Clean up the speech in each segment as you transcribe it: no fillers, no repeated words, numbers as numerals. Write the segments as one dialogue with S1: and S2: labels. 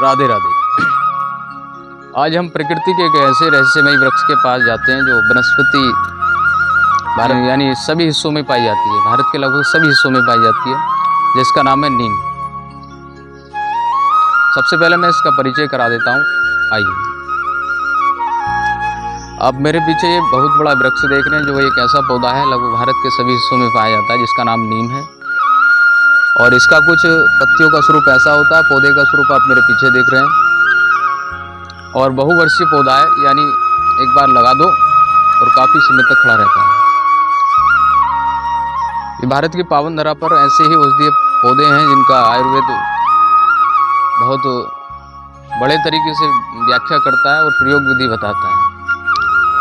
S1: राधे राधे। आज हम प्रकृति के एक ऐसे रहस्यमयी वृक्ष के पास जाते हैं जो वनस्पति भारत यानी सभी हिस्सों में पाई जाती है। भारत के लगभग सभी हिस्सों में पाई जाती है, जिसका नाम है नीम। सबसे पहले मैं इसका परिचय करा देता हूँ। आइए, आप मेरे पीछे ये बहुत बड़ा वृक्ष देख रहे हैं जो एक ऐसा पौधा है लगभग भारत के सभी हिस्सों में पाया जाता है, जिसका नाम नीम है। और इसका कुछ पत्तियों का स्वरूप ऐसा होता है, पौधे का स्वरूप आप मेरे पीछे देख रहे हैं। और बहुवर्षीय पौधा है, यानी एक बार लगा दो और काफ़ी समय तक खड़ा रहता है। ये भारत की पावन धरा पर ऐसे ही औषधीय पौधे हैं जिनका आयुर्वेद बहुत बड़े तरीके से व्याख्या करता है और प्रयोग विधि बताता है।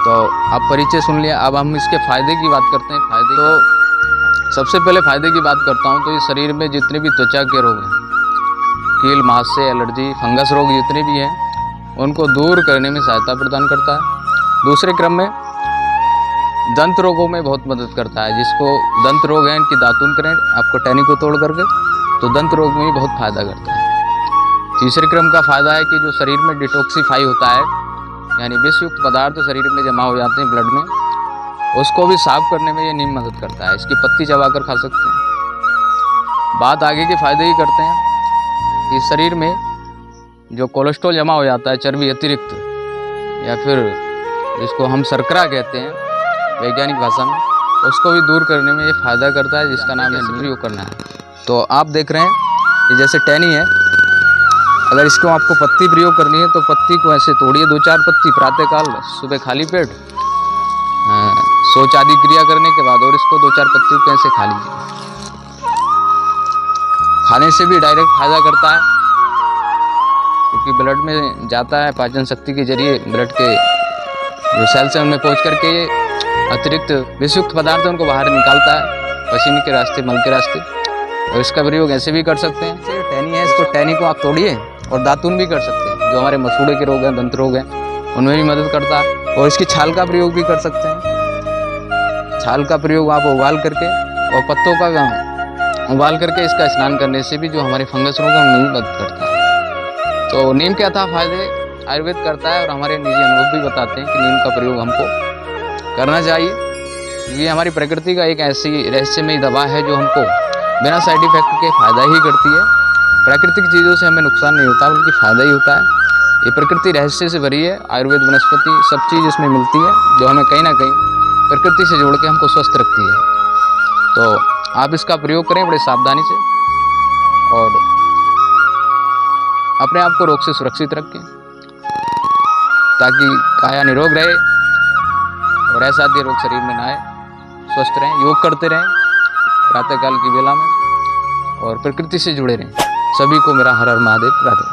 S1: तो आप परिचय सुन लिया, अब हम इसके फायदे की बात करते हैं। फायदे तो सबसे पहले फायदे की बात करता हूं तो ये शरीर में जितने भी त्वचा के रोग हैं, कील, मास्य, एलर्जी, फंगस रोग जितने भी हैं, उनको दूर करने में सहायता प्रदान करता है। दूसरे क्रम में दंत रोगों में बहुत मदद करता है। जिसको दंत रोग है, इनकी दातुन करें आपको टहनी को तोड़ करके, तो दंत रोग में भी बहुत फायदा करता है। तीसरे क्रम का फायदा है कि जो शरीर में डिटॉक्सीफाई होता है, यानी विषयुक्त पदार्थ शरीर में जमा हो जाते हैं ब्लड में, उसको भी साफ करने में ये नीम मदद करता है। इसकी पत्ती चबाकर खा सकते हैं। बात आगे के फायदे की करते हैं कि शरीर में जो कोलेस्ट्रॉल जमा हो जाता है, चर्बी अतिरिक्त, या फिर जिसको हम शर्करा कहते हैं वैज्ञानिक भाषा में, उसको भी दूर करने में ये फायदा करता है, जिसका नाम है प्रयोग करना है। तो आप देख रहे हैं कि जैसे टहनी है, अगर इसको आपको पत्ती प्रयोग करनी है तो पत्ती को ऐसे तोड़िए, 2-4 पत्ती प्रातःकाल सुबह खाली पेट शौच आदि क्रिया करने के बाद, और इसको 2-4 पत्तियों को ऐसे खा लीजिए। खाने से भी डायरेक्ट फायदा करता है, क्योंकि ब्लड में जाता है, पाचन शक्ति के जरिए ब्लड के जो सेल्स हैं उनमें पहुंच करके ये अतिरिक्त विषयुक्त पदार्थ उनको बाहर निकालता है, पसीने के रास्ते, मल के रास्ते। और इसका प्रयोग ऐसे भी कर सकते हैं। जैसे टहनी है, इसको टहनी को आप तोड़िए और दातुन भी कर सकते हैं। जो हमारे मसूड़े के रोग हैं, दंत रोग हैं, उनमें भी मदद करता है। और इसकी छाल का प्रयोग भी कर सकते हैं। छाल का प्रयोग आप उबाल करके और पत्तों का उबाल करके इसका स्नान करने से भी जो हमारे फंगस रोग हैं उनमें भी मदद करता है। तो नीम के अथाह फायदे आयुर्वेद करता है, और हमारे निजी अनुभव भी बताते हैं कि नीम का प्रयोग हमको करना चाहिए। ये हमारी प्रकृति का एक ऐसी रहस्यमयी दवा है जो हमको बिना साइड इफेक्ट के फ़ायदा ही करती है। प्राकृतिक चीज़ों से हमें नुकसान नहीं होता, बल्कि फ़ायदा ही होता है। ये प्रकृति रहस्य से भरी है। आयुर्वेद, वनस्पति, सब चीज़ इसमें मिलती है जो हमें कहीं ना कहीं प्रकृति से जोड़ के हमको स्वस्थ रखती है। तो आप इसका प्रयोग करें बड़े सावधानी से, और अपने आप को रोग से सुरक्षित रखें, ताकि काया निरोग रहे और असाध्य रोग शरीर में ना आए। स्वस्थ रहें, योग करते रहें प्रातःकाल की बेला में, और प्रकृति से जुड़े रहें। सभी को मेरा हर हर महादेव, राधे।